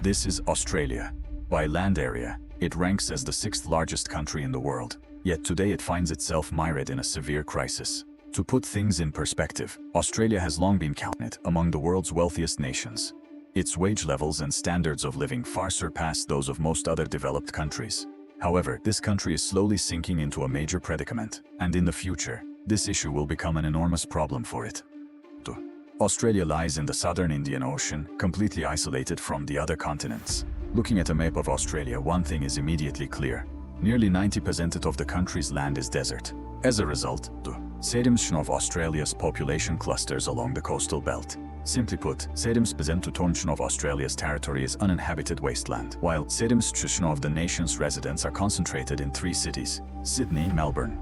This is Australia. By land area, it ranks as the sixth largest country in the world, yet today it finds itself mired in a severe crisis. To put things in perspective, Australia has long been counted among the world's wealthiest nations. Its wage levels and standards of living far surpass those of most other developed countries. However, this country is slowly sinking into a major predicament, and in the future, this issue will become an enormous problem for it. Australia lies in the southern Indian Ocean, completely isolated from the other continents. Looking at a map of Australia, one thing is immediately clear. Nearly 90% of the country's land is desert. As a result, the 70% of Australia's population clusters along the coastal belt. Simply put, 70% of Australia's territory is uninhabited wasteland, while 70% of the nation's residents are concentrated in three cities: Sydney, Melbourne,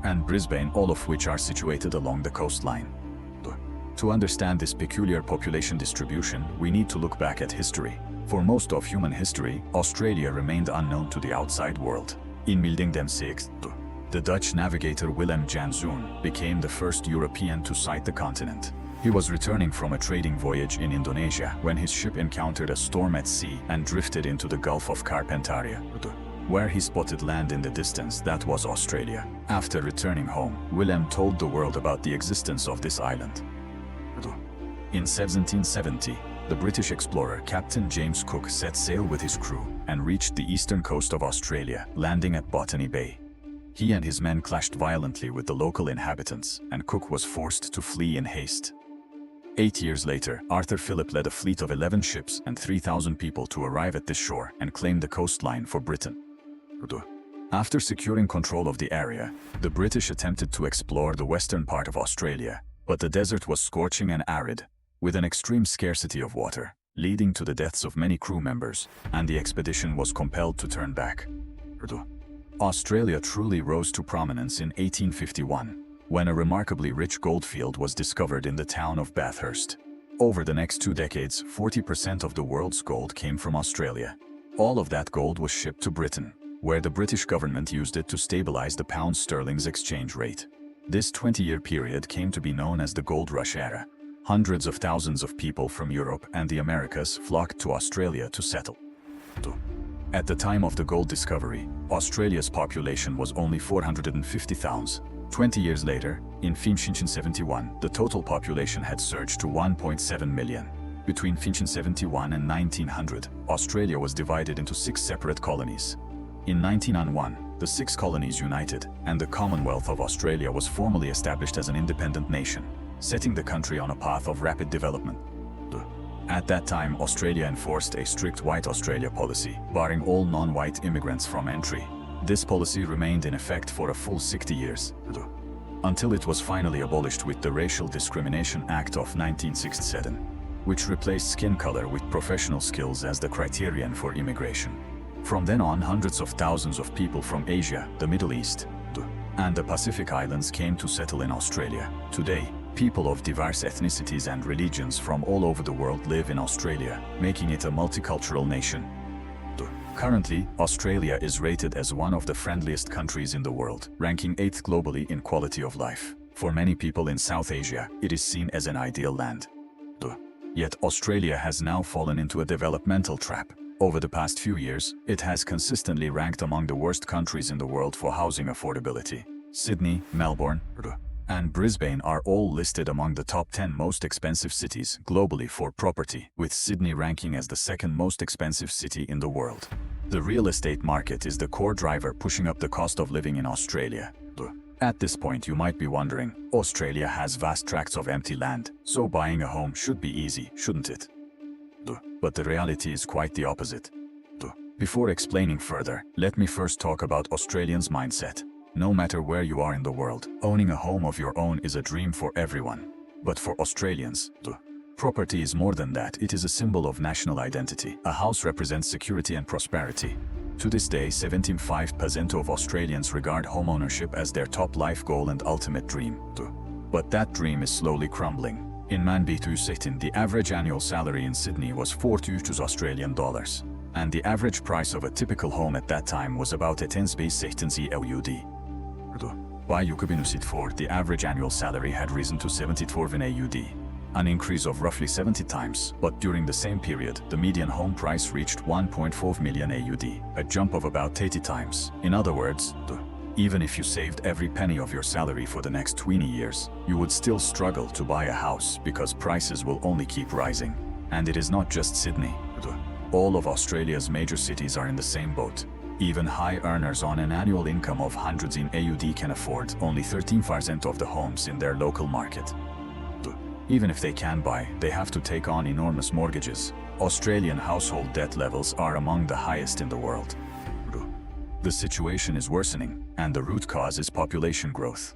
and Brisbane, all of which are situated along the coastline. To understand this peculiar population distribution, we need to look back at history. For most of human history, Australia remained unknown to the outside world. In 1606, the Dutch navigator Willem Janszoon became the first European to sight the continent. He was returning from a trading voyage in Indonesia when his ship encountered a storm at sea and drifted into the Gulf of Carpentaria, where he spotted land in the distance that was Australia. After returning home, Willem told the world about the existence of this island. In 1770, the British explorer Captain James Cook set sail with his crew and reached the eastern coast of Australia, landing at Botany Bay. He and his men clashed violently with the local inhabitants, and Cook was forced to flee in haste. 8 years later, Arthur Phillip led a fleet of 11 ships and 3,000 people to arrive at this shore and claim the coastline for Britain. After securing control of the area, the British attempted to explore the western part of Australia, but the desert was scorching and arid, with an extreme scarcity of water, leading to the deaths of many crew members, and the expedition was compelled to turn back. Australia truly rose to prominence in 1851, when a remarkably rich goldfield was discovered in the town of Bathurst. Over the next 2 decades, 40% of the world's gold came from Australia. All of that gold was shipped to Britain, where the British government used it to stabilize the pound sterling's exchange rate. This 20-year period came to be known as the Gold Rush era. Hundreds of thousands of people from Europe and the Americas flocked to Australia to settle. At the time of the gold discovery, Australia's population was only 450,000. 20 years later, in 1971, the total population had surged to 1.7 million. Between 1971 and 1900, Australia was divided into 6 separate colonies. In 1901, the 6 colonies united, and the Commonwealth of Australia was formally established as an independent nation, setting the country on a path of rapid development. At that time, Australia enforced a strict White Australia policy, barring all non-white immigrants from entry. This policy remained in effect for a full 60 years, until it was finally abolished with the Racial Discrimination Act of 1967, which replaced skin color with professional skills as the criterion for immigration. From then on, hundreds of thousands of people from Asia, the Middle East, and the Pacific Islands came to settle in Australia. Today, people of diverse ethnicities and religions from all over the world live in Australia, making it a multicultural nation. Currently, Australia is rated as one of the friendliest countries in the world, ranking 8th globally in quality of life. For many people in South Asia, it is seen as an ideal land. Yet Australia has now fallen into a developmental trap. Over the past few years, it has consistently ranked among the worst countries in the world for housing affordability. Sydney, Melbourne, and Brisbane are all listed among the top 10 most expensive cities globally for property, with Sydney ranking as the 2nd most expensive city in the world. The real estate market is the core driver pushing up the cost of living in Australia. At this point, you might be wondering, Australia has vast tracts of empty land, so buying a home should be easy, shouldn't it? But the reality is quite the opposite. Before explaining further, let me first talk about Australians' mindset. No matter where you are in the world, owning a home of your own is a dream for everyone. But for Australians, property is more than that. It is a symbol of national identity. A house represents security and prosperity. To this day, 75% of Australians regard homeownership as their top life goal and ultimate dream. But that dream is slowly crumbling. In Manbitusitin, the average annual salary in Sydney was 42 Australian dollars, and the average price of a typical home at that time was about 16 AUD. By Yukabinusit 4, the average annual salary had risen to 74 AUD. an increase of roughly 70 times, but during the same period, the median home price reached 1.4 million AUD, a jump of about 80 times. In other words, even if you saved every penny of your salary for the next 20 years, you would still struggle to buy a house because prices will only keep rising. And it is not just Sydney. All of Australia's major cities are in the same boat. Even high earners on an annual income of hundreds in AUD can afford only 13% of the homes in their local market. Even if they can buy, they have to take on enormous mortgages. Australian household debt levels are among the highest in the world. The situation is worsening, and the root cause is population growth.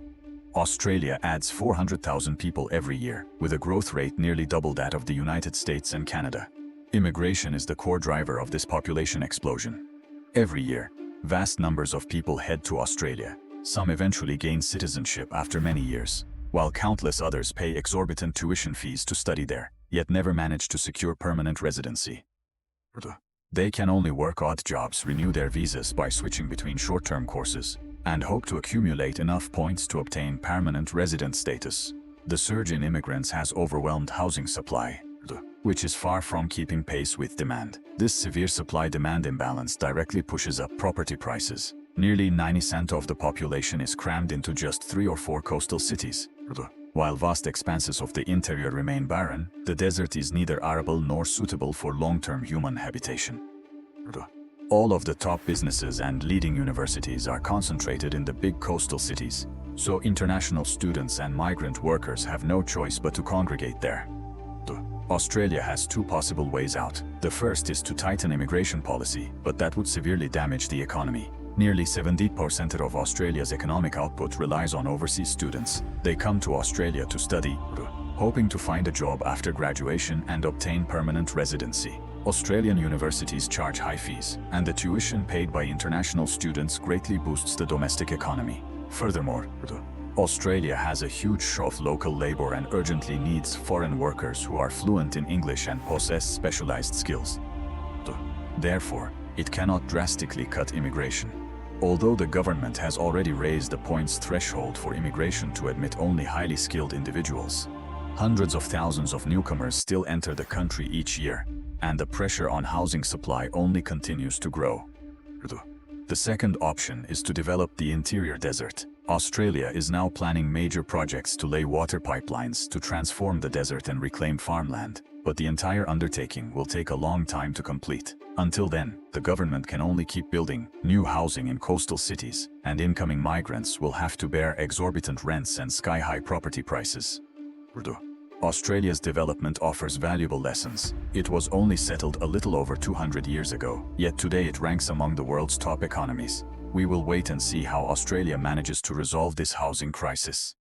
Australia adds 400,000 people every year, with a growth rate nearly double that of the United States and Canada. Immigration is the core driver of this population explosion. Every year, vast numbers of people head to Australia. Some eventually gain citizenship after many years, while countless others pay exorbitant tuition fees to study there, yet never manage to secure permanent residency. They can only work odd jobs, renew their visas by switching between short-term courses, and hope to accumulate enough points to obtain permanent resident status. The surge in immigrants has overwhelmed housing supply, which is far from keeping pace with demand. This severe supply-demand imbalance directly pushes up property prices. Nearly 90% of the population is crammed into just 3 or 4 coastal cities. While vast expanses of the interior remain barren, the desert is neither arable nor suitable for long-term human habitation. All of the top businesses and leading universities are concentrated in the big coastal cities, so international students and migrant workers have no choice but to congregate there. Australia has 2 possible ways out. The first is to tighten immigration policy, but that would severely damage the economy. Nearly 70% of Australia's economic output relies on overseas students. They come to Australia to study, hoping to find a job after graduation and obtain permanent residency. Australian universities charge high fees, and the tuition paid by international students greatly boosts the domestic economy. Furthermore, Australia has a huge shortage of local labor and urgently needs foreign workers who are fluent in English and possess specialized skills. Therefore, it cannot drastically cut immigration. Although the government has already raised the points threshold for immigration to admit only highly skilled individuals, hundreds of thousands of newcomers still enter the country each year, and the pressure on housing supply only continues to grow. The second option is to develop the interior desert. Australia is now planning major projects to lay water pipelines to transform the desert and reclaim farmland, but the entire undertaking will take a long time to complete. Until then, the government can only keep building new housing in coastal cities, and incoming migrants will have to bear exorbitant rents and sky-high property prices. Australia's development offers valuable lessons. It was only settled a little over 200 years ago, yet today it ranks among the world's top economies. We will wait and see how Australia manages to resolve this housing crisis.